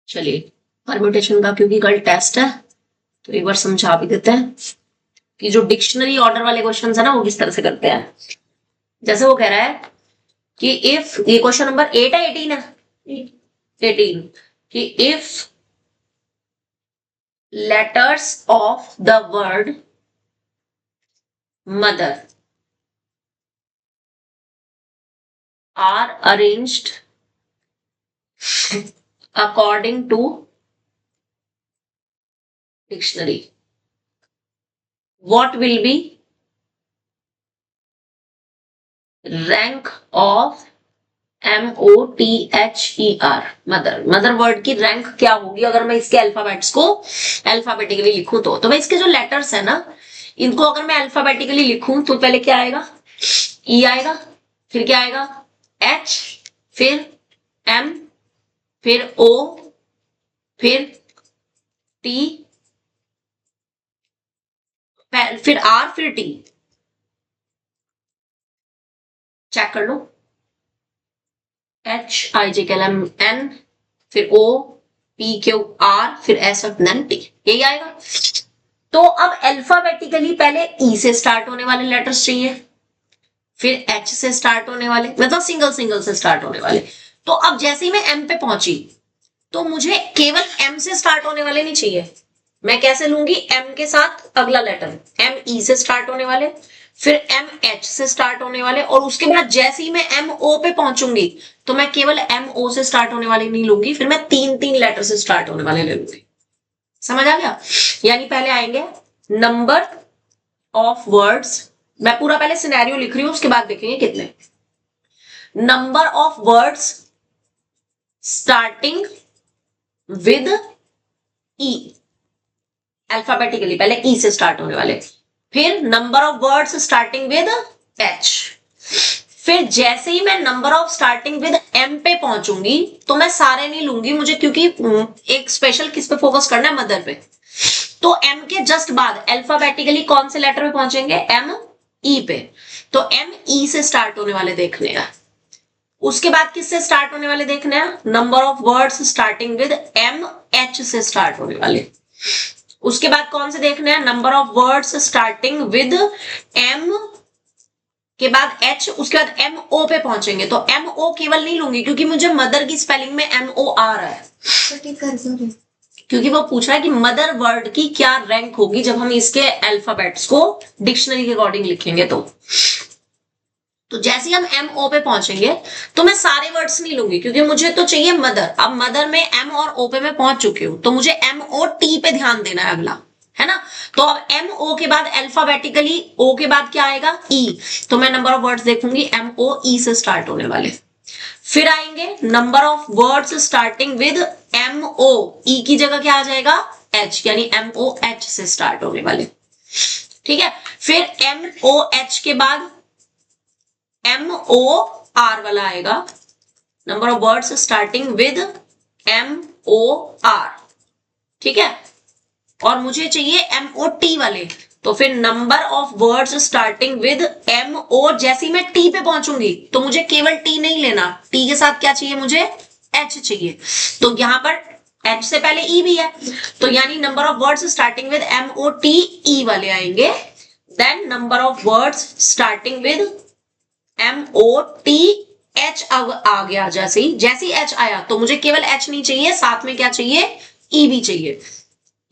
चलिए परम्यूटेशन का क्योंकि कल टेस्ट है तो एक बार समझा भी देते हैं कि जो डिक्शनरी ऑर्डर वाले क्वेश्चन है ना वो किस तरह से करते हैं। जैसे वो कह रहा है कि इफ, ये क्वेश्चन नंबर 8 है 18 है 18, कि if letters of the word mother are arranged according to dictionary, what will be rank of MOTHER mother. Mother word की रैंक क्या होगी अगर मैं इसके अल्फाबेट्स को अल्फाबेटिकली लिखूं तो मैं इसके जो लेटर्स है ना इनको अगर मैं अल्फाबेटिकली लिखूं तो पहले क्या आएगा, ई आएगा, फिर क्या आएगा एच, फिर एम, फिर ओ, फिर टी, फिर आर, फिर टी। चेक कर लो, H I J K L M N, फिर ओ पी क्यू आर, फिर एस और देन टी, यही आएगा। तो अब अल्फाबेटिकली पहले ई से स्टार्ट होने वाले लेटर्स चाहिए, फिर एच से स्टार्ट होने वाले, मतलब सिंगल सिंगल से स्टार्ट होने वाले। तो अब जैसे ही मैं एम पे पहुंची तो मुझे केवल एम से स्टार्ट होने वाले नहीं चाहिए। मैं कैसे लूंगी, एम के साथ अगला लेटर एम ई से स्टार्ट होने वाले, फिर एम एच से स्टार्ट होने वाले, और उसके बाद जैसे ही मैं एम ओ पे पहुंचूंगी तो मैं केवल एम ओ से स्टार्ट होने वाले नहीं लूंगी, फिर मैं तीन तीन लेटर से स्टार्ट होने वाले ले लूंगी। समझ आ गया? यानी पहले आएंगे नंबर ऑफ वर्ड्स, मैं पूरा पहले सिनेरियो लिख रही हूं उसके बाद देखेंगे कितने। Number of words starting with E, alphabetically पहले ई से स्टार्ट होने वाले, फिर number of words starting with H, फिर जैसे ही मैं number of starting with M पे पहुंचूंगी तो मैं सारे नहीं लूंगी मुझे, क्योंकि एक स्पेशल किस पे फोकस करना है, मदर पे। तो एम के जस्ट बाद अल्फाबेटिकली कौन से लेटर पे पहुंचेंगे, एम ई पे, तो एम ई से स्टार्ट होने वाले देखने हैं। उसके बाद किससे स्टार्ट होने वाले देखने हैं, number of words starting with M H से स्टार्ट होने वाले। उसके बाद कौन से देखने हैं, number of words starting with M के बाद एच, उसके बाद एम ओ पे पहुंचेंगे तो एम ओ केवल नहीं लूंगी क्योंकि मुझे मदर की स्पेलिंग में एम ओ आ रहा है, क्योंकि वो पूछ रहा है कि मदर वर्ड की क्या रैंक होगी जब हम इसके अल्फाबेट्स को डिक्शनरी के अकॉर्डिंग लिखेंगे। तो जैसे ही हम एम ओ पे पहुंचेंगे तो मैं सारे वर्ड्स नहीं लूंगी क्योंकि मुझे तो चाहिए मदर। अब मदर में एम और ओ पे मैं पहुंच चुकी हूं तो मुझे एम ओ टी पे ध्यान देना है अगला, है ना। तो अब एम ओ के बाद अल्फाबेटिकली ओ के बाद क्या आएगा, ई, तो मैं नंबर ऑफ वर्ड्स देखूंगी एम ओ ई से स्टार्ट होने वाले। फिर आएंगे number of words starting with M O, E की जगह क्या आ जाएगा एच, यानी एम ओ एच से स्टार्ट होने वाले, ठीक है। फिर एम ओ एच के बाद एम ओ आर वाला आएगा, number of words starting with M O R, ठीक है। और मुझे चाहिए एम ओ टी वाले, तो फिर number of words starting with M O, जैसे ही मैं टी पे पहुंचूंगी तो मुझे केवल टी नहीं लेना, टी के साथ क्या चाहिए मुझे, एच चाहिए। तो यहां पर एच से पहले ई भी है, तो यानी number of words starting with M O T E वाले आएंगे। Then number of words starting with M O T H आ गया, जैसे ही एच आया तो मुझे केवल एच नहीं चाहिए, साथ में क्या चाहिए, ई भी चाहिए,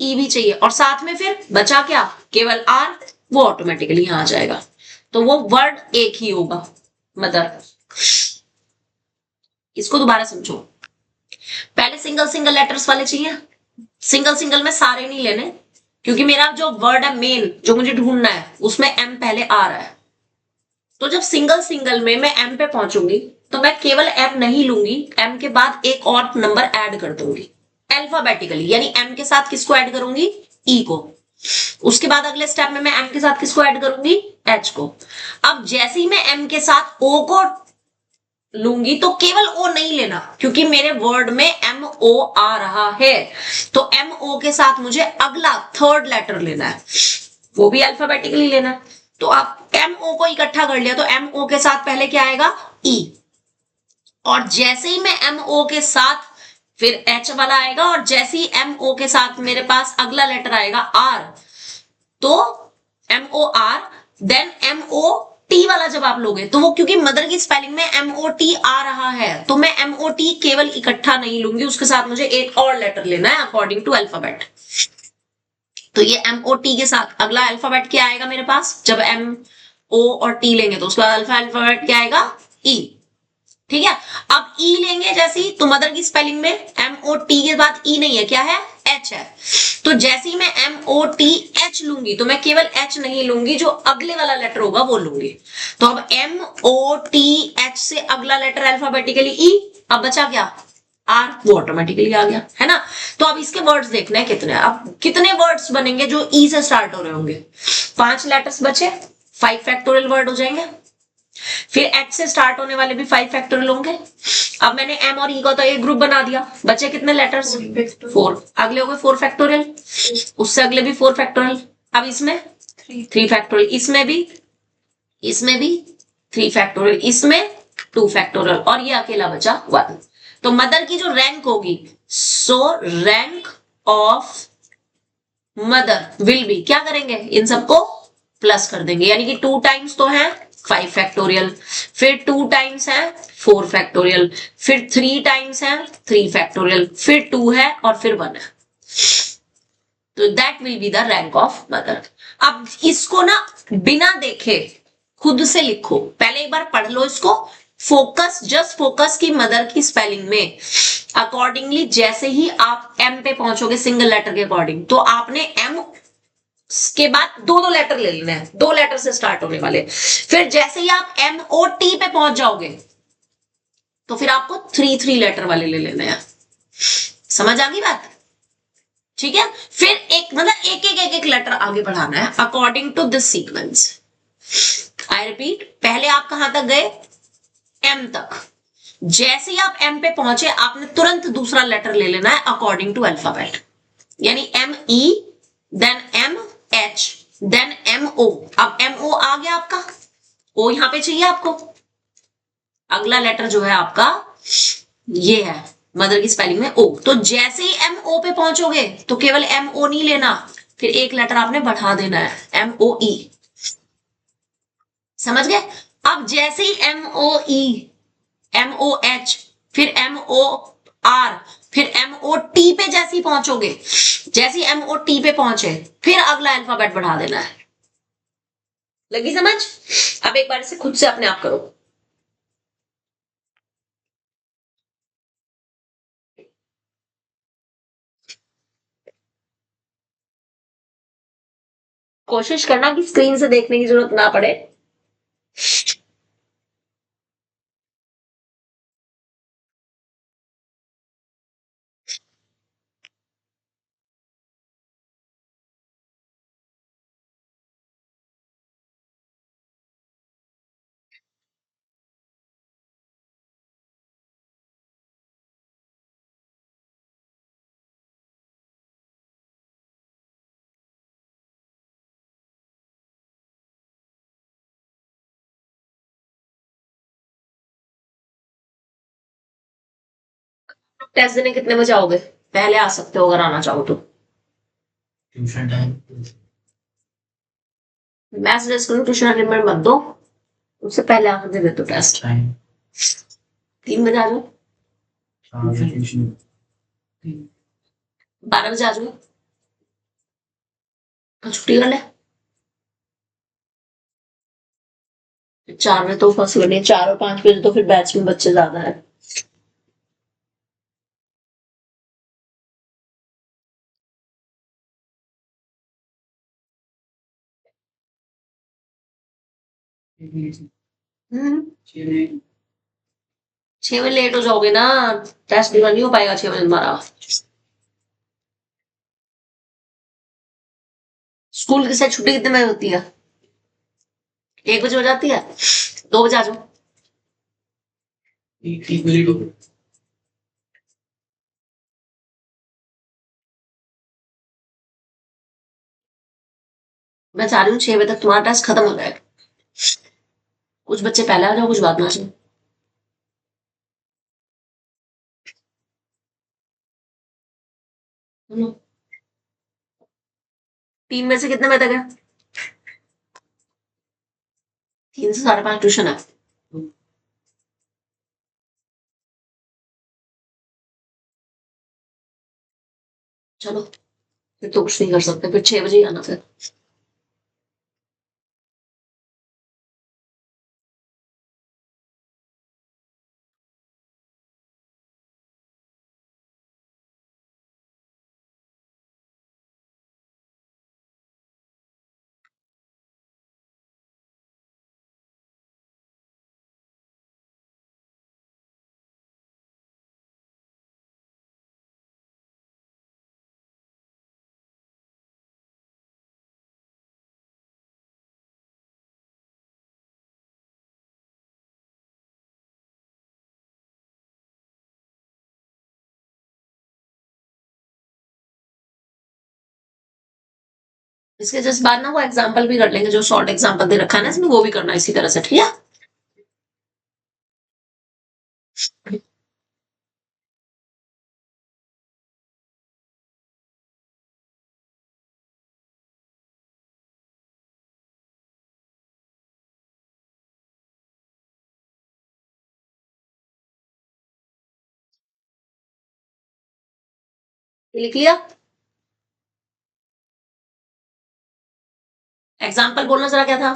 ई भी चाहिए, और साथ में फिर बचा क्या, केवल आर, वो ऑटोमेटिकली यहां आ जाएगा। तो वो वर्ड एक ही होगा, मदर। इसको दोबारा समझो, पहले सिंगल सिंगल लेटर्स वाले चाहिए, सिंगल सिंगल में सारे नहीं लेने क्योंकि मेरा जो वर्ड है मेन जो मुझे ढूंढना है उसमें एम पहले आ रहा है। तो जब सिंगल सिंगल में मैं एम पे पहुंचूंगी तो मैं केवल एम नहीं लूंगी, एम के बाद एक और नंबर ऐड कर दूंगी अल्फाबेटिकली, यानी एम के साथ किसको ऐड करूंगी, ई को। उसके बाद अगले स्टेप में मैं एम के साथ किसको ऐड करूंगी, एच को। अब जैसे ही मैं एम के साथ ओ को लूंगी तो केवल ओ नहीं लेना क्योंकि मेरे वर्ड में एम ओ आ रहा है, तो एम ओ के साथ मुझे अगला थर्ड लेटर लेना है, वो भी अल्फाबेटिकली लेना है। तो आप एम ओ को इकट्ठा कर लिया तो एम ओ के साथ पहले क्या आएगा, ई, और जैसे ही मैं एम ओ के साथ फिर एच वाला आएगा, और जैसे ही एम ओ के साथ मेरे पास अगला लेटर आएगा आर, तो M O R, then M O T वाला जब आप लोगे तो वो, क्योंकि मदर की स्पेलिंग में एम ओ टी आ रहा है, तो मैं एम ओ टी केवल इकट्ठा नहीं लूंगी, उसके साथ मुझे एक और लेटर लेना है अकॉर्डिंग टू अल्फाबेट। तो ये एम ओ टी के साथ अगला अल्फाबेट क्या आएगा मेरे पास, जब एम ओ और टी लेंगे तो उसका अल्फाबेट क्या आएगा, ई। ठीक है, अब ई लेंगे जैसे ही, तो मदर की स्पेलिंग में एम ओ टी के बाद ई नहीं है, क्या है, एच है। तो जैसे ही मैं एम ओ टी एच लूंगी, तो मैं केवल एच नहीं लूंगी, जो अगले वाला लेटर होगा वो लूंगी। तो अब एम ओ टी एच से अगला लेटर अल्फाबेटिकली ई, अब बचा क्या, आर, वो ऑटोमेटिकली आ गया, है ना। तो अब इसके वर्ड्स देखने हैं कितने, अब कितने वर्ड्स बनेंगे जो ई से स्टार्ट हो रहे होंगे, 5 लेटर्स बचे, 5 फैक्टोरियल वर्ड हो जाएंगे। फिर एच से स्टार्ट होने वाले भी 5 फैक्टोरियल होंगे। अब मैंने एम और ई का तो एक ग्रुप बना दिया, बचे कितने लेटर्स, 4, अगले हो गए 4 फैक्टोरियल, उससे अगले भी 4 फैक्टोरियल, अब इसमें 3 फैक्टोरियल, इसमें भी 3 फैक्टोरियल, इसमें 2 फैक्टोरियल, और ये अकेला बचा 1। तो मदर की जो रैंक होगी, सो rank of mother will be, क्या करेंगे, इन सबको प्लस कर देंगे, यानी कि 2 टाइम्स तो है 5 फैक्टोरियल, फिर 2 टाइम्स है 4 फैक्टोरियल, फिर 3 टाइम्स है 3 फैक्टोरियल, फिर 2 है और फिर 1 है। तो that will be the rank of mother. अब इसको ना बिना देखे खुद से लिखो, पहले एक बार पढ़ लो इसको, फोकस, जस्ट फोकस की मदर की स्पेलिंग में अकॉर्डिंगली, जैसे ही आप एम पे पहुंचोगे सिंगल लेटर के अकॉर्डिंग, तो आपने एम के बाद 2 लेटर ले लेने हैं, 2 लेटर से स्टार्ट होने वाले। फिर जैसे ही आप एम ओ टी पे पहुंच जाओगे, तो फिर आपको 3 लेटर वाले ले लेने हैं। समझ आ गई बात, ठीक है। फिर एक मतलब एक लेटर आगे बढ़ाना है according to this sequence. I repeat, पहले आप कहां तक गए, एम तक, जैसे ही आप एम पे पहुंचे आपने तुरंत दूसरा लेटर ले लेना है अकॉर्डिंग टू अल्फाबेट, यानी M E, then M H, then M O. अब एम ओ आ गया आपका, ओ यहां पे चाहिए आपको, अगला लेटर जो है आपका ये है, मदर की स्पेलिंग में ओ। तो जैसे ही एम ओ पे पहुंचोगे तो केवल एम ओ नहीं लेना, फिर एक लेटर आपने बढ़ा देना है, एम ओ ई। समझ गए। अब जैसे ही एम ओ ई, एम ओ एच, फिर एम ओ आर, फिर एम ओ टी पे जैसे ही पहुंचोगे, जैसे ही एम ओ टी पे पहुंचे, फिर अगला अल्फाबेट बढ़ा देना है। लगी समझ। अब एक बार इसे खुद से अपने आप करो। कोशिश करना कि स्क्रीन से देखने की जरूरत ना पड़े। टेस्ट देने कितने बजे आओगे, पहले आ सकते हो अगर आना चाहो तो। ट्यूशन टाइम मैं सजेस्ट करूँ ट्यूशन अटेंडमेंट मत दो, उससे पहले आकर दे दो टेस्ट। टाइम 3 बजे आ जाओ, ट्यूशन 12 बजे आ जाओ, कल छुट्टी कर ले। 4 बजे तो पॉसिबल नहीं, 4 और 5 बजे तो फिर बैच में बच्चे ज्यादा है। हम्म, 6 बजे लेट हो जाओगे ना, टेस्ट डिलीवर नहीं हो पाएगा 6 बजे तुम्हारा। स्कूल की से छुट्टी कितने बजे होती है, 1 बजे हो जाती है, 2 बजे आ जाओ। एक मिनट हो मैं चाह रही हूँ 6 बजे तक तुम्हारा टेस्ट खत्म हो जाएगा। कुछ बच्चे पहले आ जाओ, कुछ बाद में आ जाओ। 3 में से कितने बजे तक है? 3 से 5:30 ट्यूशन है। चलो फिर तो कुछ नहीं कर सकते, फिर 6 बजे ही आना फिर। इसके जस्ट बाद ना वो एग्जाम्पल भी कर लेंगे, जो शॉर्ट एग्जाम्पल दे रखा है ना इसमें, वो भी करना इसी तरह से, ठीक है? लिख लिया? एग्जाम्पल बोलना जरा क्या था?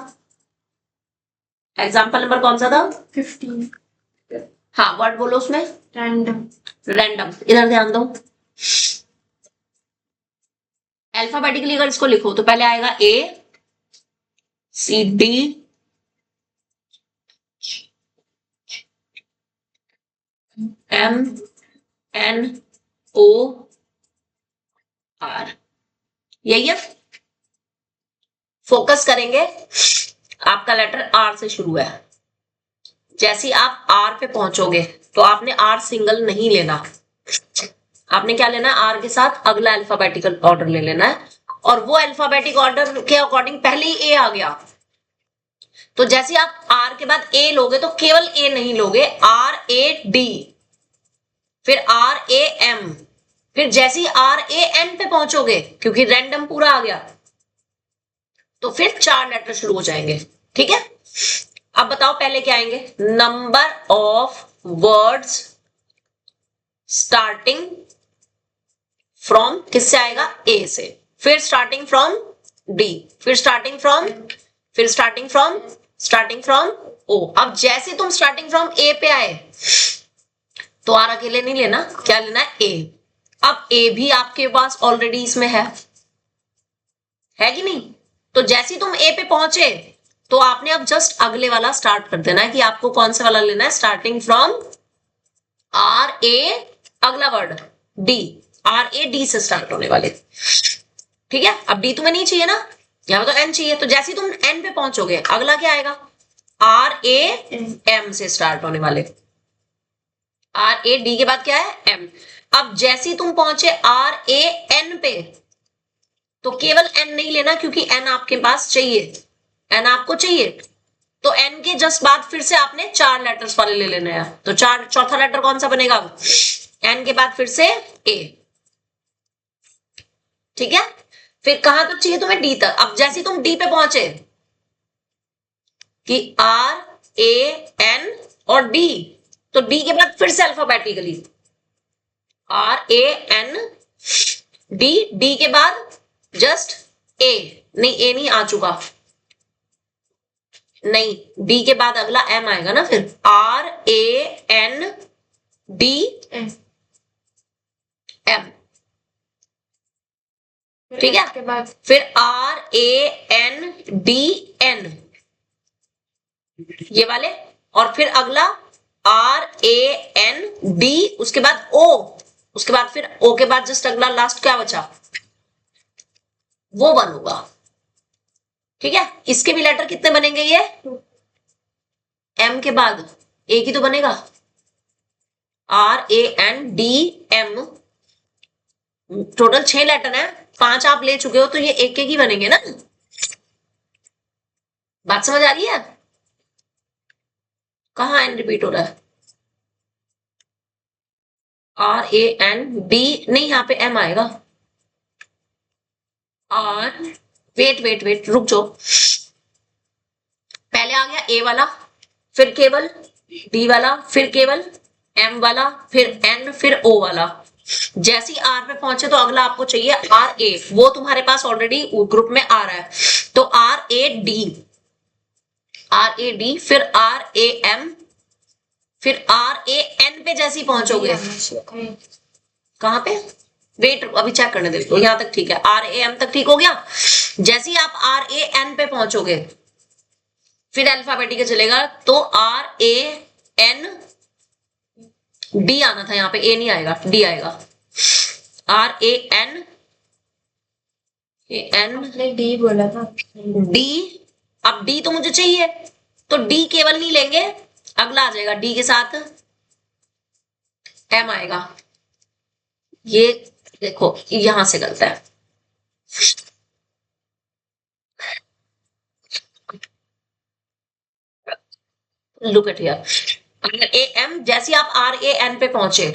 एग्जाम्पल नंबर कौन सा था? 15 हाँ, वर्ड बोलो उसमें। रैंडम। रैंडम। इधर ध्यान दो, अल्फाबेटिकली अगर इसको लिखो तो पहले आएगा A, C, D, M, N, O, R। यही है। फोकस करेंगे, आपका लेटर R से शुरू है। जैसे आप R पे पहुंचोगे तो आपने R सिंगल नहीं लेना, आपने क्या लेना है? R के साथ अगला अल्फाबेटिकल ऑर्डर ले लेना है, और वो अल्फाबेटिक ऑर्डर के अकॉर्डिंग पहले ही A आ गया, तो जैसे आप R के बाद A लोगे तो केवल A नहीं लोगे, R A D, फिर R A M, फिर जैसे ही R A N पे पहुंचोगे, क्योंकि रैंडम पूरा आ गया, तो फिर 4 लेटर शुरू हो जाएंगे, ठीक है? अब बताओ पहले क्या आएंगे? Number of words starting from, किससे आएगा? A से, फिर स्टार्टिंग फ्रॉम D, फिर स्टार्टिंग फ्रॉम O। अब जैसे तुम स्टार्टिंग फ्रॉम A पे आए तो R अकेले नहीं लेना, क्या लेना है? A। अब A भी आपके पास ऑलरेडी इसमें है कि नहीं? तो जैसे ही तुम A पे पहुंचे तो आपने अब जस्ट अगले वाला स्टार्ट कर देना है, कि आपको कौन सा वाला लेना है? स्टार्टिंग फ्रॉम R A, अगला word D, R A D से स्टार्ट होने वाले, ठीक है? अब D तुम्हें नहीं चाहिए ना, यहां तो N चाहिए, तो जैसे ही तुम N पे पहुंचोगे अगला क्या आएगा? R A M से स्टार्ट होने वाले, R A D के बाद क्या है? M। अब जैसे ही तुम पहुंचे R A N पे, तो केवल N नहीं लेना, क्योंकि N आपके पास चाहिए, N आपको चाहिए, तो N के जस्ट बाद फिर से आपने 4 लेटर्स वाले ले लेने हैं, तो चौथा लेटर कौन सा बनेगा? N के बाद फिर से A, ठीक है? फिर कहां तक चाहिए तुम्हें? D तक। अब जैसे तुम D पे पहुंचे कि R A N और D, तो D के बाद फिर से alphabetically R A N D, D के बाद जस्ट A, नहीं A नहीं आ चुका, नहीं, D के बाद अगला M आएगा ना, फिर R A N D M, ठीक है? के बाद फिर R A N D N, ये वाले, और फिर अगला R A N D, उसके बाद O, उसके बाद फिर O के बाद जस्ट अगला लास्ट क्या बचा? वो 1 होगा, ठीक है? इसके भी लेटर कितने बनेंगे? ये M के बाद एक ही तो बनेगा, R A N D M, total 6 letter है, 5 आप ले चुके हो, तो ये एक ही बनेंगे ना। बात समझ आ रही है? कहाँ N रिपीट हो रहा है? R A N D नहीं, यहाँ पे M आएगा, आर, वेट वेट वेट, रुक जाओ, पहले आ गया ए वाला, फिर केवल डी वाला, फिर केवल एम वाला, फिर एन, फिर ओ वाला। जैसे ही आर पे पहुंचे तो अगला आपको चाहिए आर ए, वो तुम्हारे पास ऑलरेडी ग्रुप में आ रहा है, तो R A D, R A D, फिर आर ए एम, फिर आर ए एन पे जैसे ही पहुंचोगे, कहां पे, वेट अभी चेक करने दे, तो यहां तक ठीक है, आर ए एम तक ठीक हो गया। जैसे ही आप आर ए एन पे पहुंचोगे फिर अल्फाबेटिकल चलेगा, तो आर ए एन डी आना था, यहाँ पे ए नहीं आएगा, डी आएगा, आर ए एन, एन आपने डी बोला था। डी। अब डी तो मुझे चाहिए, तो डी केवल नहीं लेंगे, अगला आ जाएगा डी के साथ एम आएगा। ये देखो यहां से गलत है, look at here, A M, जैसे आप आर ए एन पे पहुंचे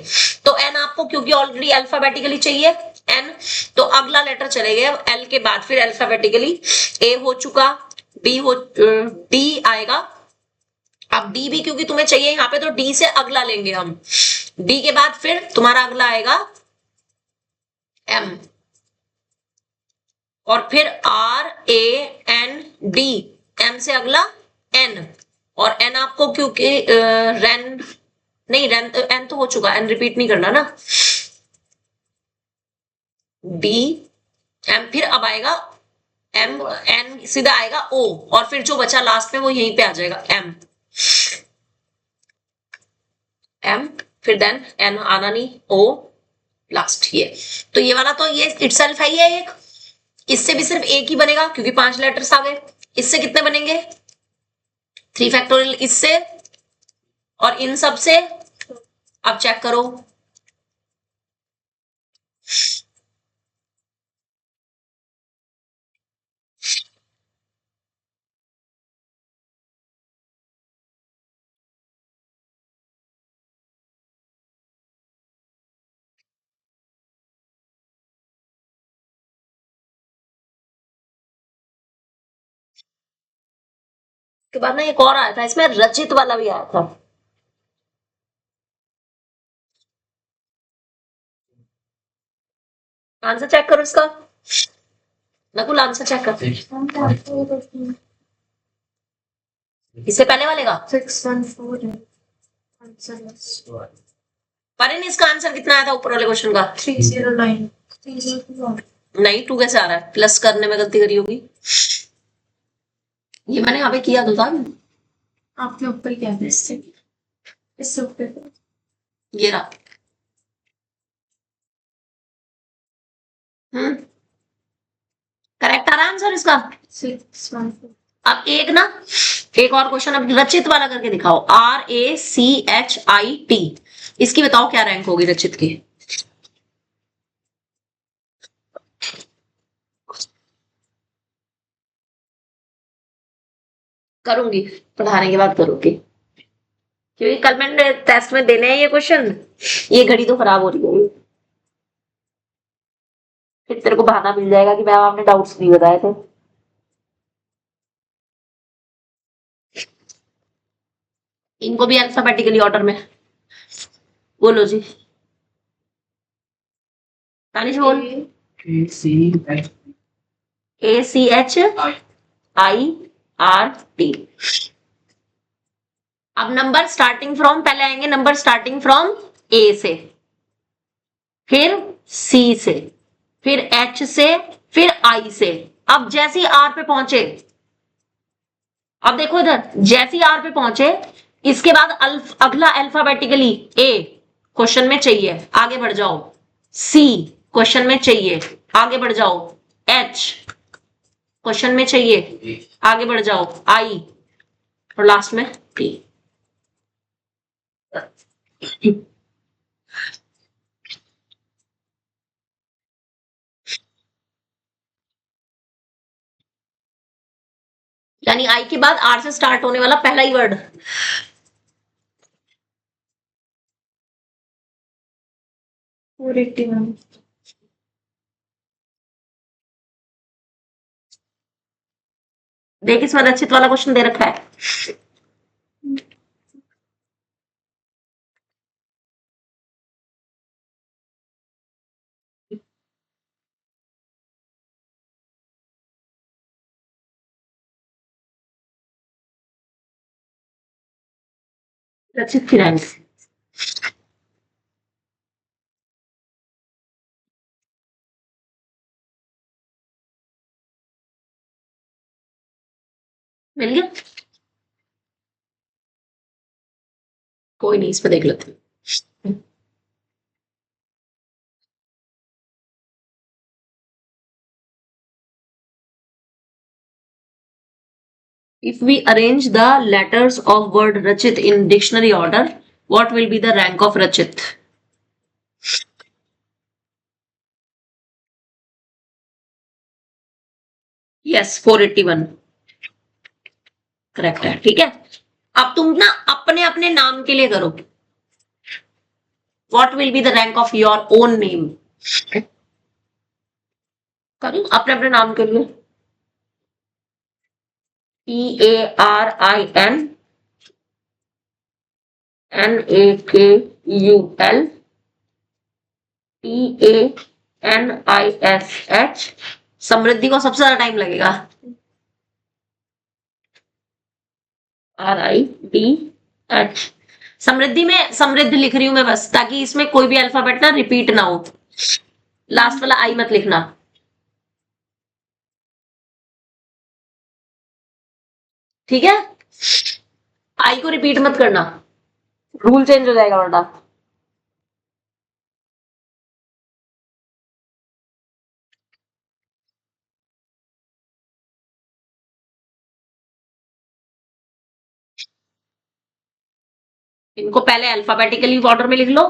तो एन आपको क्योंकि ऑलरेडी अल्फाबेटिकली चाहिए एन, तो अगला लेटर चले गए एल के बाद, फिर अल्फाबेटिकली ए हो चुका, डी हो, डी आएगा। अब डी भी क्योंकि तुम्हें चाहिए यहाँ पे, तो डी से अगला लेंगे हम, डी के बाद फिर तुम्हारा अगला आएगा एम, और फिर R A N D, M से अगला एन, और एन आपको क्योंकि रेन नहीं, रेन एन तो हो चुका, एन रिपीट नहीं करना ना, डी एम, फिर अब आएगा एम, एन सीधा आएगा ओ, और फिर जो बचा लास्ट में वो यहीं पे आ जाएगा एम, एम, फिर देन एन आना नहीं, ओ लास्ट, ये तो ये वाला तो ये इटसेल्फ है, ये एक, इससे भी सिर्फ एक ही बनेगा क्योंकि 5 लेटर्स आ गए, इससे कितने बनेंगे 3 फैक्टोरियल, इससे और इन सब से, अब चेक करो, के बाद ना एक और आया था, इसमें रचित वाला भी आया था, आंसर चेक करो इसका, नकुल आंसर चेक कर, इससे पहले वाले का 614 है आंसर, पर इन इसका आंसर कितना आया था ऊपर वाले क्वेश्चन का, 309 301। नहीं 2 कैसे आ रहा है, प्लस करने में गलती करी होगी, ये मैंने यहाँ पे किया तो था, आपके ऊपर क्या है, इससे ऊपर ये रहा, करेक्ट आ रहा है आंसर इसका। 614। अब एक ना, एक और क्वेश्चन अब रचित वाला करके दिखाओ, RACHIT, इसकी बताओ क्या रैंक होगी रचित की, करूंगी पढ़ाने के बाद करूंगी, क्योंकि कल मैंने टेस्ट में देने हैं ये क्वेश्चन, ये घड़ी तो खराब हो रही है, फिर तेरे को बहाना मिल जाएगा कि मैम आपने डाउट्स नहीं बताए थे। इनको भी अल्फाबेटिकली ऑर्डर में बोलो जी, तानिश बोल, ACHIRT। अब नंबर स्टार्टिंग फ्रॉम, पहले आएंगे नंबर स्टार्टिंग फ्रॉम ए से, फिर सी से, फिर एच से, फिर आई से। अब जैसे ही आर पे पहुंचे, अब देखो इधर, जैसे ही आर पे पहुंचे इसके बाद अगला अल्फाबेटिकली ए क्वेश्चन में चाहिए, आगे बढ़ जाओ, सी क्वेश्चन में चाहिए, आगे बढ़ जाओ, एच क्वेश्चन में चाहिए, आगे बढ़ जाओ, आई, और लास्ट में टी। यानी आई के बाद आर से स्टार्ट होने वाला पहला ही वर्ड, 481। देख इसमें रचित वाला क्वेश्चन दे रखा है। रचित की रैंक मिल गया, कोई नहीं, इस पे देख लेते हैं। If we arrange the letters of word Rachit in dictionary order, what will be the rank of Rachit? Yes, 481 correct है। ठीक है, अब तुम ना अपने अपने नाम के लिए करो। What will be the rank of your own name? करो अपने अपने नाम के लिए। PARIN NAKUL PANISH। समृद्धि को सबसे ज्यादा टाइम लगेगा। RIDH। समृद्धि में समृद्ध लिख रही हूं मैं बस, ताकि इसमें कोई भी अल्फाबेट ना रिपीट ना हो। लास्ट वाला आई मत लिखना, ठीक है? आई को रिपीट मत करना, रूल चेंज हो जाएगा वरना। इनको पहले अल्फाबेटिकली ऑर्डर में लिख लो।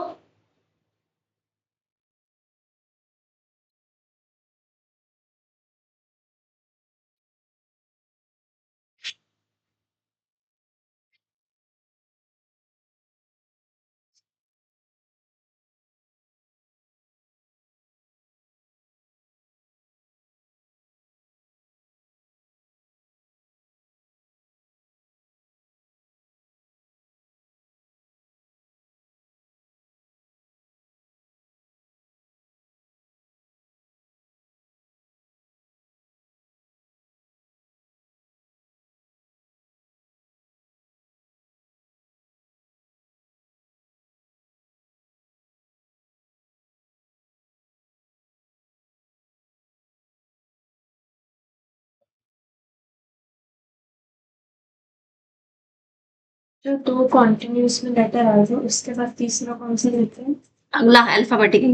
जो दो कॉन्टिन्यूस में लेटर आ जाए उसके बाद तीसरा कौन सा लेते हैं? अगला अल्फाबेटिकली,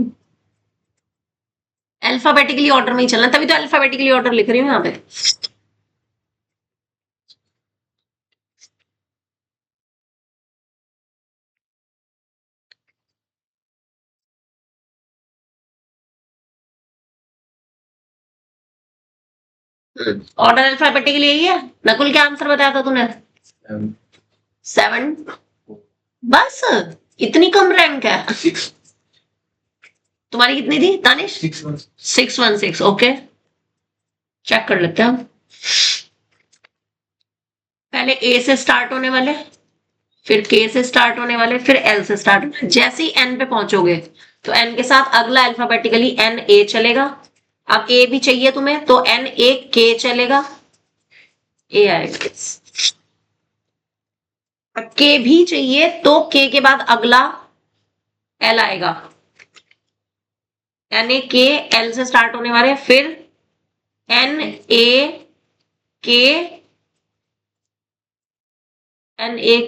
अल्फाबेटिकली ऑर्डर में ही चलना, तभी तो अल्फाबेटिकली ऑर्डर लिख रही हूँ यहाँ पे। ऑर्डर अल्फाबेटिकली यही है। नकुल क्या आंसर बताया था तूने? 7। बस इतनी कम रैंक है? तुम्हारी कितनी थी तानिश? 616। ओके, चेक कर लेते हैं हम। पहले ए से स्टार्ट होने वाले, फिर के से स्टार्ट होने वाले, फिर एल से स्टार्ट। जैसे ही एन पे पहुंचोगे तो एन के साथ अगला अल्फाबेटिकली एन ए चलेगा। अब ए भी चाहिए तुम्हें तो एन ए के चलेगा, ए आएगा। अब के भी चाहिए तो के के बाद अगला एल आएगा। एन ए के एल से स्टार्ट होने वाले, फिर एन ए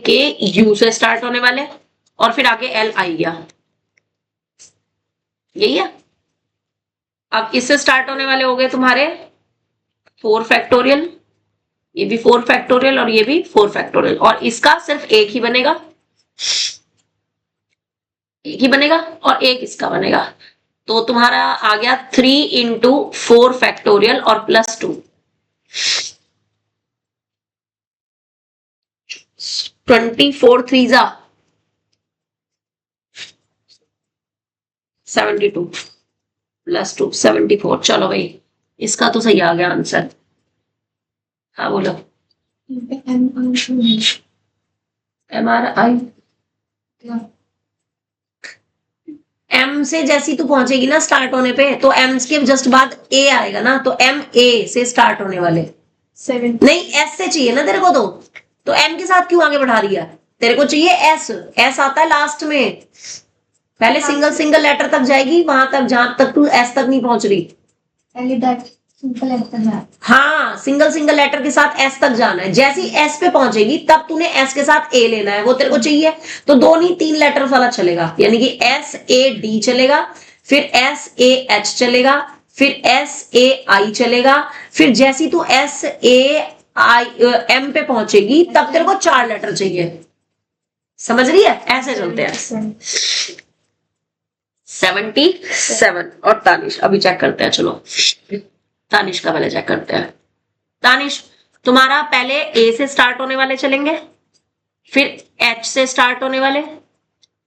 के यू से स्टार्ट होने वाले, और फिर आगे एल आई गया। यही है। अब इससे स्टार्ट होने वाले हो गए तुम्हारे 4 फैक्टोरियल, ये भी 4 फैक्टोरियल और ये भी 4 फैक्टोरियल, और इसका सिर्फ एक ही बनेगा, एक ही बनेगा, और एक इसका बनेगा। तो तुम्हारा आ गया 3 इंटू 4 फैक्टोरियल और +2, 24 3 72 +2 74। चलो भाई, इसका तो सही आ गया आंसर। हाँ बोलो। MRI MRI, M से जैसी तू पहुंचेगी ना स्टार्ट होने पे, तो M के जस्ट बाद A आएगा ना, तो MA से स्टार्ट होने वाले 7 नहीं, S से चाहिए ना तेरे को, तो M के साथ क्यों आगे बढ़ा रही है? तेरे को चाहिए S आता है लास्ट में, पहले सिंगल लेटर तक जाएगी, वहां तक जहां तक तू S तक नहीं पहुंच रही। पहले दैट सिंपल लेटर। हाँ, सिंगल लेटर के साथ S तक जाना है, जैसी S पे पहुंचेगी तब तूने S के साथ A लेना है, वो तेरे को चाहिए। तो 2 नहीं 3 लेटर वाला चलेगा, यानी कि SAD चलेगा, फिर SAH चलेगा, फिर SAI चलेगा, फिर जैसी तू SAIM पे पहुंचेगी तब तेरे को 4 लेटर चाहिए। समझ रही है? ऐसे चलते हैं। 77। और तानिश अभी चेक करते हैं, चलो तानिश का पहले चेक करते हैं। तानिश, तुम्हारा पहले A से स्टार्ट होने वाले चलेंगे, फिर H से स्टार्ट होने वाले,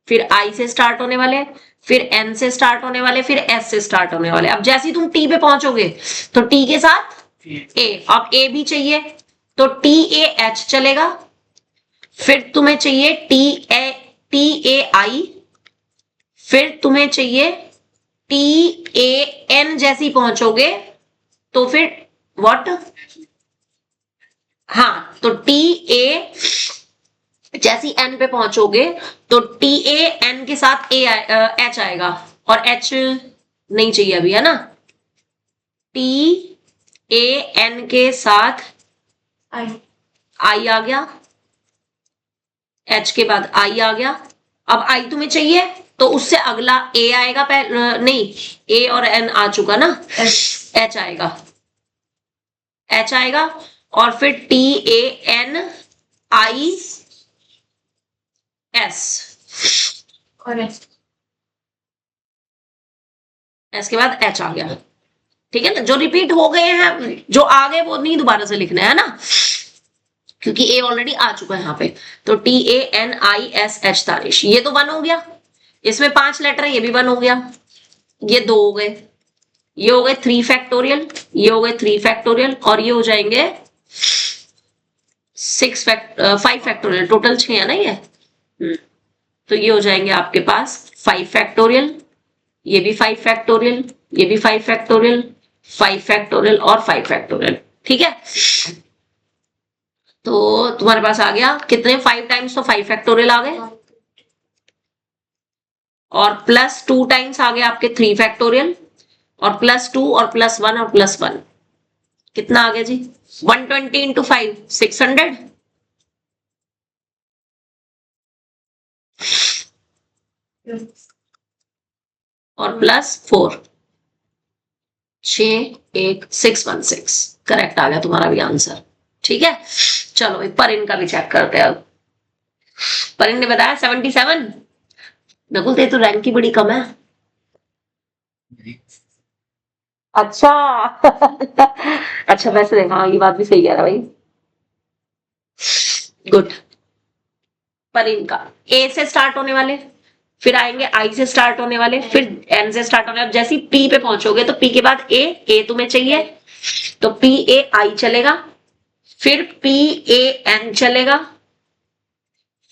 फिर I से स्टार्ट होने वाले, फिर N से स्टार्ट होने वाले, फिर S से स्टार्ट होने वाले। अब जैसे ही तुम T पे पहुंचोगे तो T के साथ A, अब A भी चाहिए तो TAH चलेगा, फिर तुम्हें चाहिए TAI, फिर तुम्हें चाहिए TAN, जैसी पहुंचोगे तो फिर व्हाट, हाँ, तो TA जैसी N पे पहुंचोगे तो TAN के साथ H आएगा, और H नहीं चाहिए अभी, है ना। TAN के साथ I आ गया, H के बाद I आ गया। अब I तुम्हें चाहिए तो उससे अगला A आएगा, नहीं, A और N आ चुका ना, H आएगा, H आएगा, और फिर TANIS, और S के बाद H आ गया। ठीक है ना, जो रिपीट हो गए हैं, जो आ गए वो नहीं दोबारा से लिखना है ना, क्योंकि A ऑलरेडी आ चुका है यहाँ पे। तो TANISH तानिश, ये तो 1 हो गया, इसमें 5 लेटर है, ये भी 1 हो गया, ये 2 हो गए, ये हो गए 3 फैक्टोरियल, ये हो गए 3 फैक्टोरियल, और ये हो जाएंगे 5 फैक्टोरियल, टोटल 6 है ना ये। तो ये हो जाएंगे आपके पास 5 फैक्टोरियल, ये भी 5 फैक्टोरियल, ये भी 5 फैक्टोरियल, 5 फैक्टोरियल और 5 फैक्टोरियल। ठीक है, तो तुम्हारे पास आ गया कितने, 5 टाइम्स तो 5 फैक्टोरियल आ गए, और प्लस 2 टाइम्स आ गए आपके 3 फैक्टोरियल, और प्लस 2 और प्लस 1 और प्लस 1, कितना आ गया जी, 120 इंटू 5 600, और प्लस 4 616 करेक्ट आ गया तुम्हारा भी आंसर। ठीक है, चलो एक परिन का भी चेक करते हैं। अब परिन ने बताया 77। नकुल तेरी तो रैंक की बड़ी कम है। अच्छा अच्छा, वैसे देखा, हाँ ये बात भी सही कह रहा भाई, गुड। परिन का A से स्टार्ट होने वाले, फिर आएंगे I से स्टार्ट होने वाले, फिर N से स्टार्ट होने वाले। जैसे ही P पे पहुंचोगे तो P के बाद A तुम्हें चाहिए तो PAI चलेगा, फिर PAN चलेगा,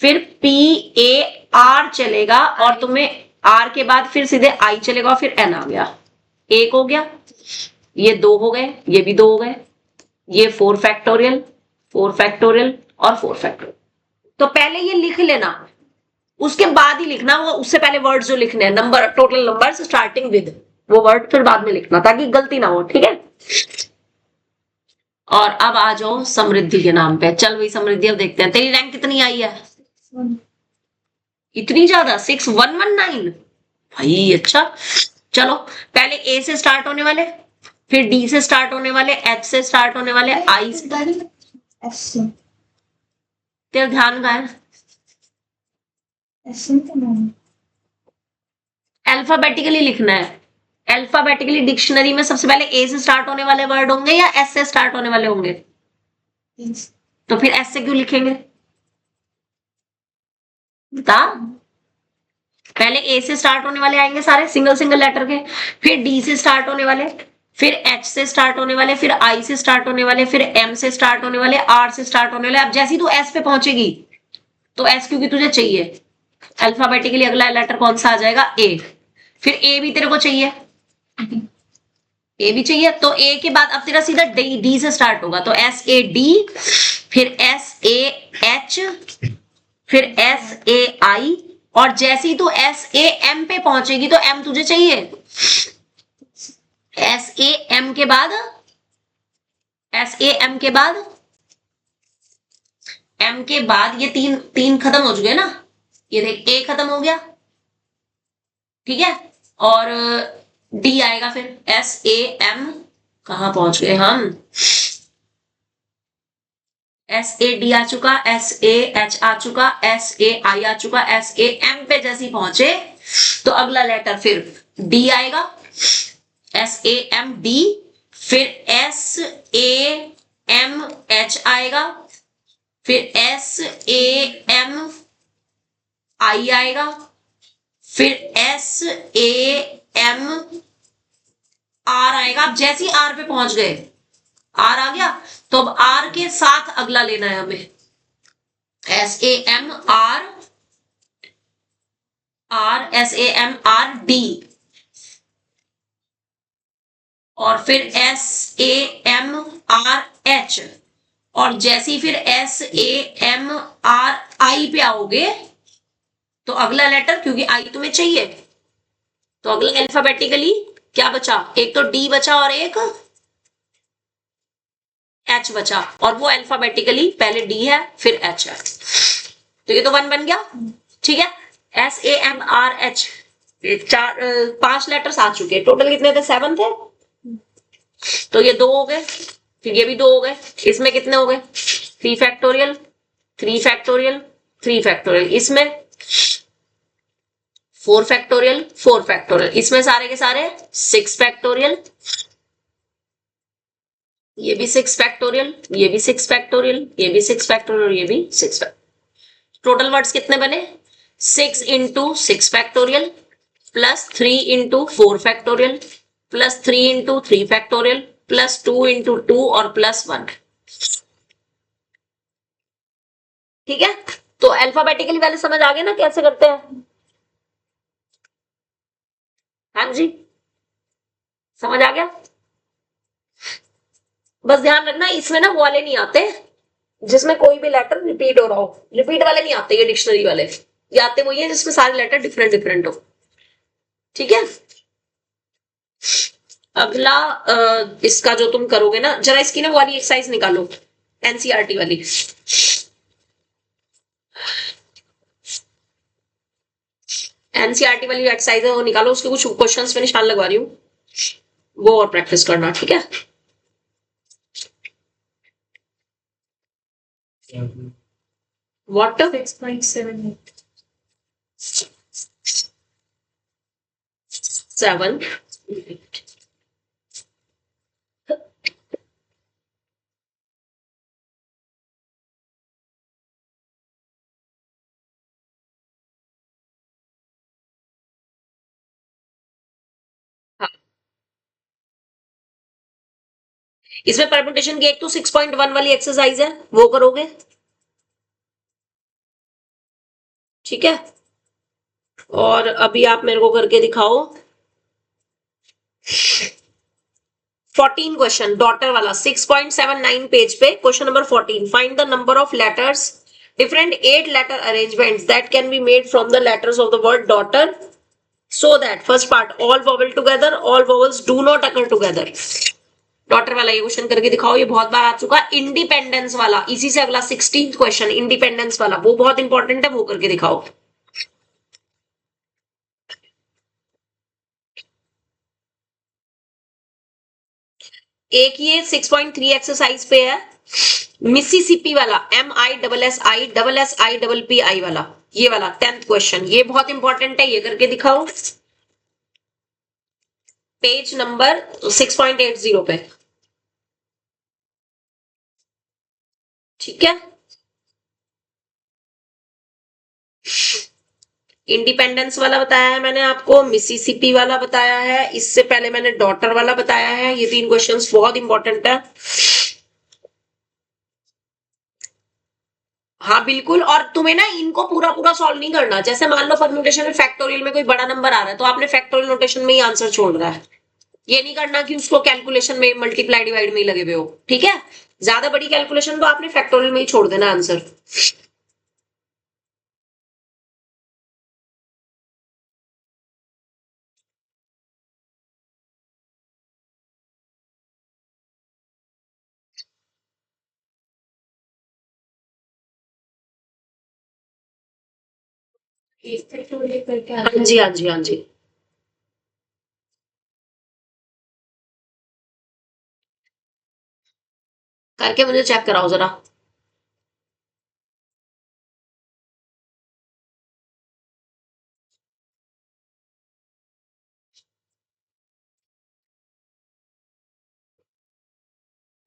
फिर PAR चलेगा, और तुम्हें R के बाद फिर सीधे I चलेगा, और फिर N आ गया, 1 हो गया, ये 2 हो गए, ये भी 2 हो गए, ये 4 फैक्टोरियल, 4 फैक्टोरियल और 4 फैक्टोरियल। तो पहले ये लिख लेना, उसके बाद ही लिखना, वो उससे पहले वर्ड जो लिखने हैं, number, total number starting with, वो वर्ड फिर बाद में लिखना ताकि गलती ना हो। ठीक है, और अब आ जाओ समृद्धि के नाम पे। चल भाई समृद्धि, अब देखते हैं तेरी रैंक कितनी आई है, इतनी ज्यादा, 6119 भाई, अच्छा। चलो पहले A से स्टार्ट होने वाले, फिर D से स्टार्ट होने वाले, H से स्टार्ट होने वाले, I से, तेरा ध्यान कहाँ है, अल्फाबेटिकली लिखना है। अल्फाबेटिकली डिक्शनरी में सबसे पहले A से स्टार्ट होने वाले वर्ड होंगे या S से स्टार्ट होने वाले होंगे, तो फिर S से क्यों लिखेंगे बता। पहले A से स्टार्ट होने वाले आएंगे सारे सिंगल लेटर के, फिर D से स्टार्ट होने वाले, फिर एच से स्टार्ट होने वाले, फिर आई से स्टार्ट होने वाले, फिर एम से स्टार्ट होने वाले, आर से स्टार्ट होने वाले। अब जैसे ही तू एस पे पहुंचेगी तो एस क्योंकि तुझे चाहिए, अल्फाबेटिकली अगला लेटर कौन सा आ जाएगा, ए। फिर ए भी तेरे को चाहिए, ए भी चाहिए, तो ए के बाद अब तेरा सीधा डी, डी से स्टार्ट होगा, तो एस ए डी, फिर एस ए एच, फिर एस ए आई, और जैसे ही तू एस ए एम पे पहुंचेगी तो एम तुझे चाहिए, एस ए एम के बाद, एस ए एम के बाद, एम के बाद ये तीन तीन खत्म हो चुके ना, ये देख ए खत्म हो गया, ठीक है, और डी आएगा, फिर एस ए एम, कहां पहुंच गए हम, एस ए डी आ चुका, एस ए एच आ चुका, एस ए आई आ चुका, एस ए एम पे जैसे ही पहुंचे तो अगला लेटर फिर डी आएगा, एस ए एम डी, फिर एस ए एम एच आएगा, फिर एस ए एम आई आएगा, फिर एस ए एम आर आएगा। अब जैसे ही आर पे पहुंच गए, आर आ गया, तो अब आर के साथ अगला लेना है हमें, S A M R, R S A M R D, और फिर S A M R H, और जैसे ही फिर S A M R I पे आओगे तो अगला लेटर, क्योंकि आई तुम्हें चाहिए, तो अगला अल्फाबेटिकली क्या बचा, एक तो डी बचा और एक एच बचा, और वो अल्फाबेटिकली पहले डी है फिर एच है, तो ये तो वन बन गया, ठीक है। S A M R H, चार 5 लेटर्स आ चुके, टोटल कितने थे, 7 थे, तो ये 2 हो गए, फिर ये भी 2 हो गए, इसमें कितने हो गए, 3 फैक्टोरियल, 3 फैक्टोरियल, 3 फैक्टोरियल, इसमें 4 फैक्टोरियल, 4 फैक्टोरियल, इसमें सारे के सारे 6 फैक्टोरियल, ये भी 6 फैक्टोरियल, ये भी 6 फैक्टोरियल, ये भी 6 फैक्टोरियल, ये भी 6 फैक्टोरियल। टोटल वर्ड्स कितने बने, 6 into 6 factorial plus 3 into 4 factorial plus 3 into 3 factorial plus 2 into 2 और प्लस 1, ठीक है। तो अल्फाबेटिकली वाले समझ आ गए ना कैसे करते हैं, हाँ जी, समझ आ गया। बस ध्यान रखना इसमें ना वो वाले नहीं आते जिसमें कोई भी लेटर रिपीट हो रहा हो, रिपीट वाले नहीं आते, ये डिक्शनरी वाले ये आते वही है जिसमें सारे लेटर डिफरेंट डिफरेंट हो, ठीक है। अगला इसका जो तुम करोगे ना, जरा इसकी ना वाली एक्सरसाइज निकालो, एनसीईआरटी वाली, एनसीईआरटी वाली एक्सरसाइज है वो निकालो, उसके कुछ क्वेश्चंस पे निशान लगवा रही हूँ, वो और प्रैक्टिस करना, ठीक है। व्हाट 6.78 7, इसमें परम्यूटेशन की एक तो 6.1 वाली एक्सरसाइज है वो करोगे, ठीक है। और अभी आप मेरे को करके दिखाओ 14 क्वेश्चन, डॉटर वाला 6.79 पेज पे question number 14, find the number of letters, different 8 letter arrangements that can be made from the letters of the word daughter, so that first part all vowel together, all vowels do not occur together। Daughter वाला ये question करके दिखाओ, ये बहुत बार आ चुका। Independence वाला, इसी से अगला 16th क्वेश्चन इंडिपेंडेंस वाला, वो बहुत इंपॉर्टेंट है, वो करके दिखाओ। एक ये 6.3 एक्सरसाइज पे है मिसिसिपी वाला, MISSI वाला, ये वाला 10th क्वेश्चन, ये बहुत इंपॉर्टेंट है, ये करके दिखाओ पेज नंबर 6.80 पे, ठीक है। इंडिपेंडेंस वाला बताया है मैंने आपको, मिसिसिपी वाला बताया है, इससे पहले मैंने डॉटर वाला बताया है। ये 3 क्वेश्चंस बहुत इंपॉर्टेंट है। हाँ बिल्कुल, और तुम्हें ना इनको पूरा पूरा सॉल्व नहीं करना। जैसे मान लो परम्यूटेशन में फैक्टोरियल में कोई बड़ा नंबर आ रहा है तो आपने फैक्टोरियल नोटेशन में ही आंसर छोड़ रहा है। ये नहीं करना कि उसको कैलकुलेशन में मल्टीप्लाई डिवाइड में ही लगे हुए हो, ठीक है। ज्यादा बड़ी कैलकुलेशन तो आपने फैक्टोरियल में ही छोड़ देना आंसर। एक फैक्टोरियल करके हाँ आता जी हाँ जी हाँ जी, करके मुझे चेक कराओ जरा।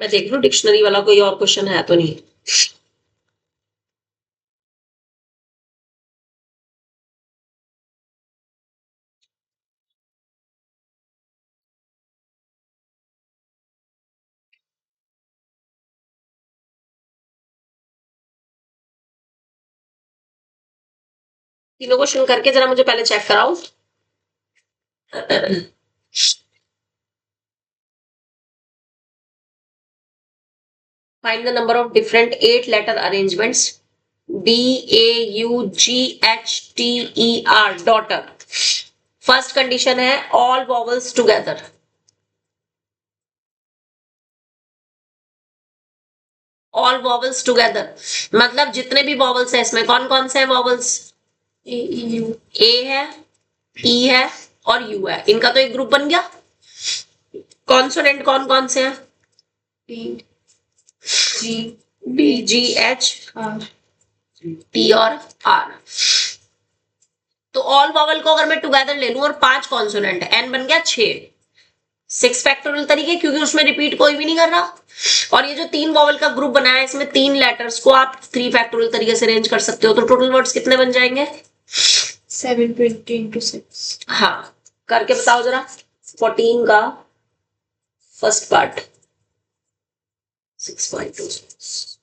मैं देख लूं डिक्शनरी वाला कोई और क्वेश्चन है तो नहीं। तीनों क्वेश्चन करके जरा मुझे पहले चेक कराओ। Find the number of different 8 letter arrangements. DAUGHTER, daughter. First condition है all vowels together. all vowels together मतलब जितने भी vowels है इसमें कौन कौन से हैं vowels? A E U A है, E है और U है। इनका तो एक ग्रुप बन गया। कॉन्सोनेंट कौन कौन से हैं? D G B, G, H, R T और R। तो ऑल वॉवल को अगर मैं टुगेदर ले लूं और 5 कॉन्सोनेंट, n बन गया 6। 6 फैक्टोरियल तरीके, क्योंकि उसमें रिपीट कोई भी नहीं कर रहा। और ये जो 3 वॉवल का ग्रुप बनाया है इसमें 3 लेटर्स को आप 3 फैक्टोरियल तरीके से अरेंज कर सकते हो। तो टोटल वर्ड्स कितने बन जाएंगे? 720 into 6 हाँ, करके बताओ जरा। 14 का फर्स्ट पार्ट 6.26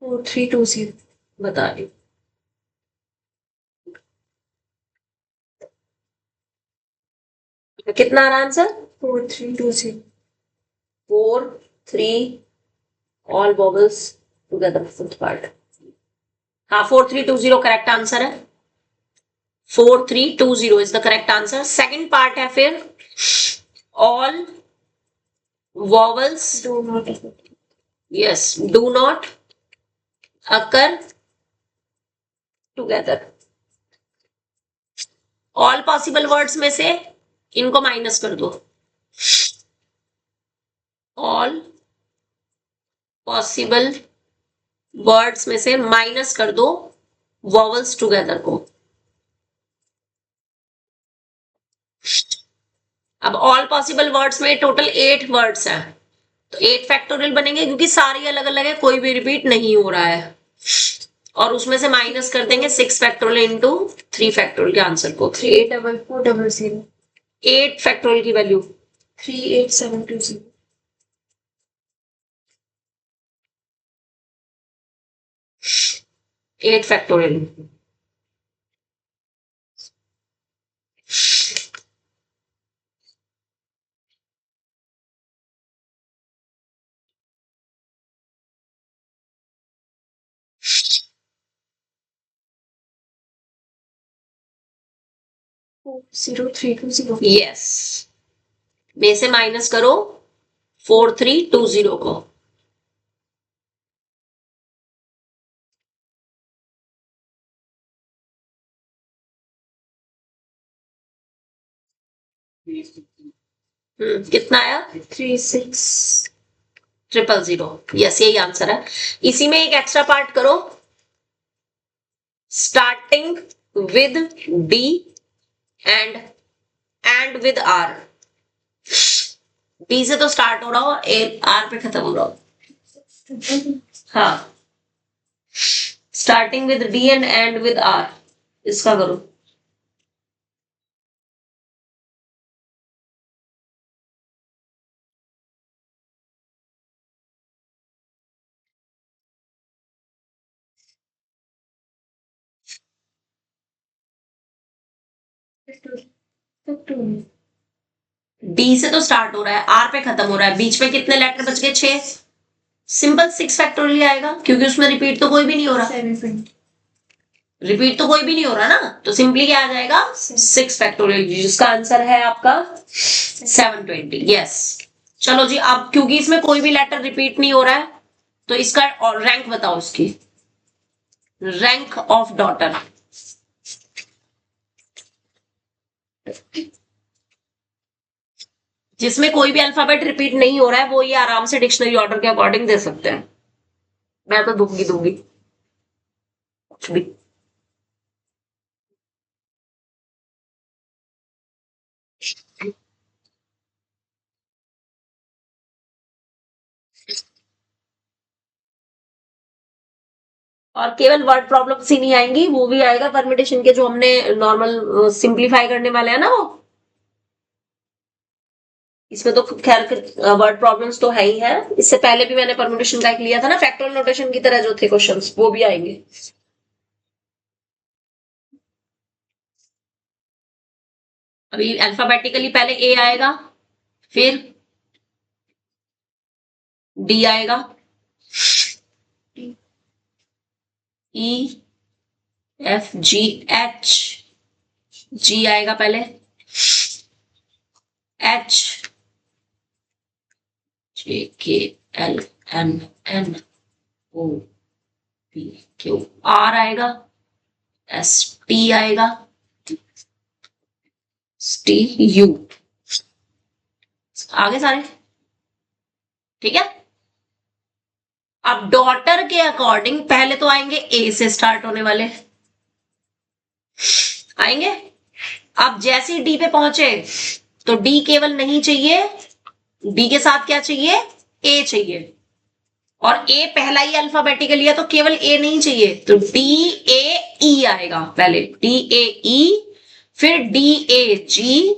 4320 बता रही हूँ। कितना आ रहा answer? 4320 4 3 all vowels together first part. हाँ 4320 करेक्ट आंसर है। 4320 is the correct answer. Second part है फिर all vowels do not affect yes do not occur together। All possible words में से इनको माइनस कर दो। ऑल पॉसिबल वर्ड्स में से माइनस कर दो वॉवल्स टुगेदर को। अब ऑल पॉसिबल वर्ड्स में टोटल 8 वर्ड्स हैं, तो 8 फैक्टोरियल बनेंगे क्योंकि सारी अलग अलग है, कोई भी रिपीट नहीं हो रहा है। और उसमें से माइनस कर देंगे 6 फैक्टोरियल इंटू 3 फैक्टोरियल के आंसर को। 38400 8 फैक्टोरियल की वैल्यू 38720 8 फैक्टोरियल। यस, में से माइनस करो 4320 को। कितना आया? 36000 यस, यही आंसर है। इसी में एक एक्स्ट्रा पार्ट करो, starting with D and with R. D से तो स्टार्ट हो रहा हो, आर पे खत्म हो रहा हो। हाँ, starting with D and and with R, इसका करो। डी से तो स्टार्ट हो रहा है, आर पे खत्म हो रहा है, बीच में कितने लेटर बच गए? 6। सिंपल 6 फैक्टोरियल आएगा क्योंकि उसमें रिपीट तो कोई भी नहीं हो रहा, रिपीट तो कोई भी नहीं हो रहा ना, तो सिंपली क्या आ जाएगा? 6 फैक्टोरियल, जिसका आंसर है आपका 720। यस, चलो जी, अब क्योंकि इसमें कोई भी लेटर रिपीट नहीं हो रहा है तो इसका रैंक बताओ, इसकी रैंक ऑफ डॉटर। जिसमें कोई भी अल्फाबेट रिपीट नहीं हो रहा है वो ये आराम से डिक्शनरी ऑर्डर के अकॉर्डिंग दे सकते हैं। मैं तो दूंगी कुछ भी। और केवल वर्ड प्रॉब्लम्स ही नहीं आएंगी, वो भी आएगा परम्यूटेशन के जो हमने नॉर्मल सिंप्लीफाई करने वाले हैं ना, वो इसमें तो खैर वर्ड प्रॉब्लम्स तो है ही है। इससे पहले भी मैंने परम्यूटेशन का एक लिया था ना, फैक्टोरियल नोटेशन की तरह जो थे क्वेश्चंस, वो भी आएंगे। अभी अल्फाबेटिकली पहले ए आएगा, फिर डी आएगा, ई एफ जी एच, जी आएगा पहले, H J K L M N O P Q, R आएगा, एस टी आएगा, टी यू, आगे सारे ठीक है। अब डॉटर के अकॉर्डिंग पहले तो आएंगे ए से स्टार्ट होने वाले, आएंगे। अब जैसे ही डी पे पहुंचे तो डी केवल नहीं चाहिए, डी के साथ क्या चाहिए? ए चाहिए, और ए पहला ही अल्फाबेटिकली है तो केवल ए नहीं चाहिए, तो डी ए ई आएगा पहले, डी ए ई, फिर डी ए जी,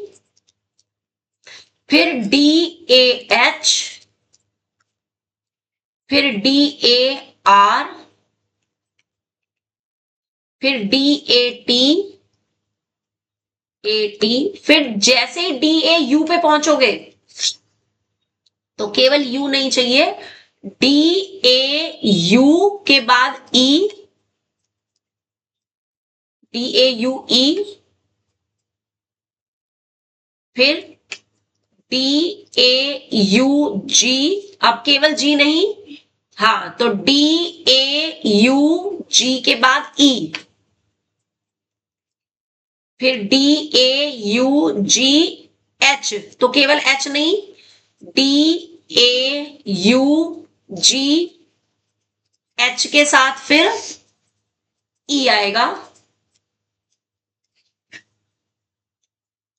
फिर डी ए एच, फिर डी ए आर, फिर डी ए टी, फिर जैसे ही डी ए यू पे पहुंचोगे तो केवल यू नहीं चाहिए, डी ए यू के बाद ई, डी ए यू ई, फिर डी ए यू जी, अब केवल जी नहीं, हाँ, तो डी ए यू जी के बाद ई, फिर D A you ji H, तो केवल एच नहीं, D A you ji H के साथ फिर ई आएगा,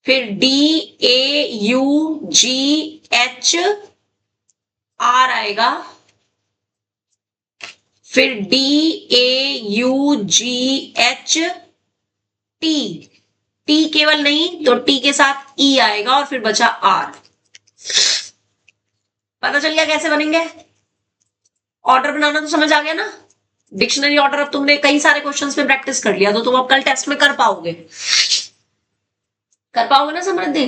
फिर D A you ji H R आएगा, फिर D A you ji H T, T केवल नहीं तो टी के साथ ई आएगा, और फिर बचा आर। पता चल गया कैसे बनेंगे? ऑर्डर बनाना तो समझ आ गया ना, डिक्शनरी ऑर्डर अब तुमने कई सारे क्वेश्चंस में प्रैक्टिस कर लिया, तो तुम अब कल टेस्ट में कर पाओगे ना समृद्धि?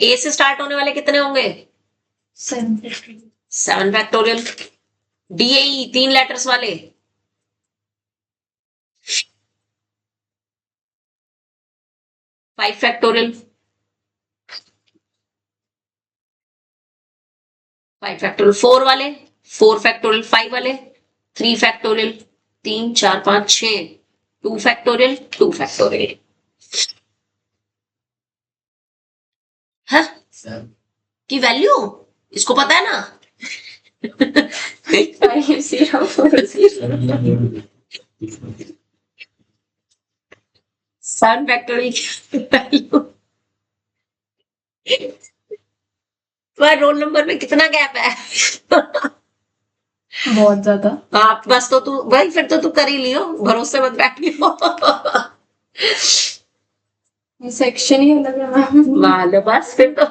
ए से स्टार्ट होने वाले कितने होंगे? 7 फैक्टोरियल। डीएई 3 लेटर्स वाले 5 फैक्टोरियल, 5 फैक्टोरियल 4 वाले, 4 फैक्टोरियल 5 वाले, 3 फैक्टोरियल 3 4 5 6, 2 फैक्टोरियल 2 फैक्टोरियल। है की वैल्यू इसको पता है ना? 5040 7 फैक्टोरियल वैल्यू। तुम्हारे रोल नंबर में कितना गैप है? बहुत ज्यादा। हाँ बस तो तू भाई, फिर तो तू कर ही लियो, भरोसे मत बैठियो। ये सेक्शन ही अलग है मैम। वाह बस फिर तो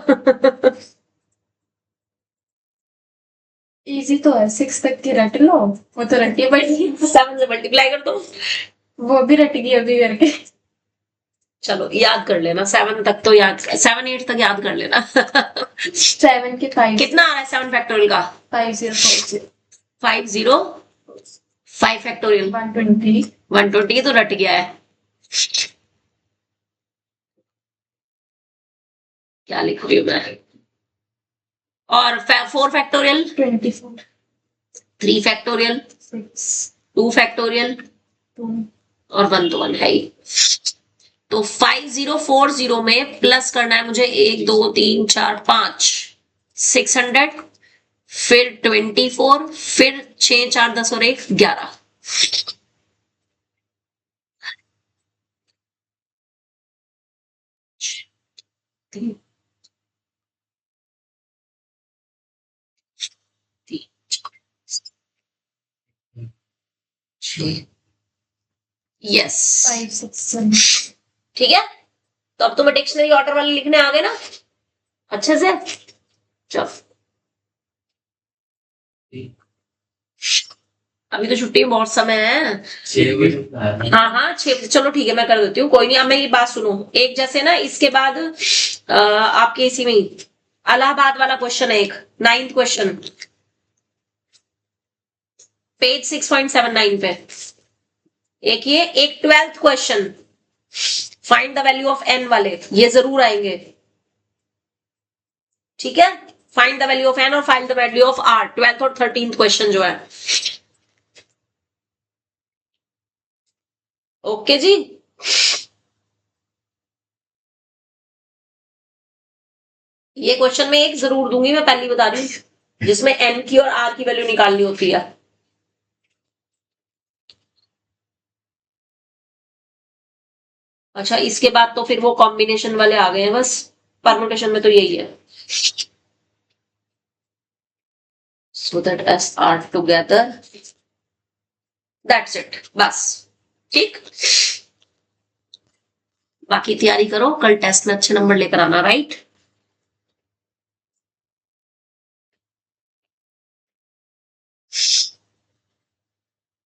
इजी तो है, 6 तक की रट लो, वो तो रटी पड़ी। 7 से मल्टीप्लाई कर दो। वो भी रट गई अभी करके। चलो याद कर लेना, 7 तक तो याद, 7 8 तक याद कर लेना। 7 के 5 कितना आ रहा है 7 फैक्टोरियल का? 5040 50 5 फैक्टोरियल 120 120 तो रट गया है। क्या लिख रही हूँ मैं? और 4 फैक्टोरियल 24 3 फैक्टोरियल 6 2 फैक्टोरियल 2 और 1 तो 1 है ही। तो 5040 में प्लस करना है मुझे 1 2 3 4 5 600, फिर 24, फिर 6 4 10 और 1 11। यस 5 6 7 ठीक है। तो अब तुम्हें डिक्शनरी ऑर्डर वाले लिखने आ गए ना अच्छे से? चलो अभी तो छुट्टी में बहुत समय है। 6 बजे हाँ हाँ 6, चलो ठीक है मैं कर देती हूँ, कोई नहीं। अब मेरी बात सुनो, एक जैसे ना इसके बाद आपके इसी में ही इलाहाबाद वाला क्वेश्चन है, एक 9th क्वेश्चन पेज 6.79 पे, एक ये, एक 12th question find the value of n वाले, ये जरूर आएंगे। ठीक है, find the value of n और find the value of r, 12th और 13th क्वेश्चन जो है। ओके जी। ये क्वेश्चन में एक जरूर दूंगी, मैं पहली बता रही हूँ, जिसमें n की और r की वैल्यू निकालनी होती है। अच्छा इसके बाद तो फिर वो कॉम्बिनेशन वाले आ गए हैं, बस परमुटेशन में तो यही है। So that S R together, that's it, बस ठीक। बाकी तैयारी करो, कल टेस्ट में अच्छे नंबर लेकर आना, राइट?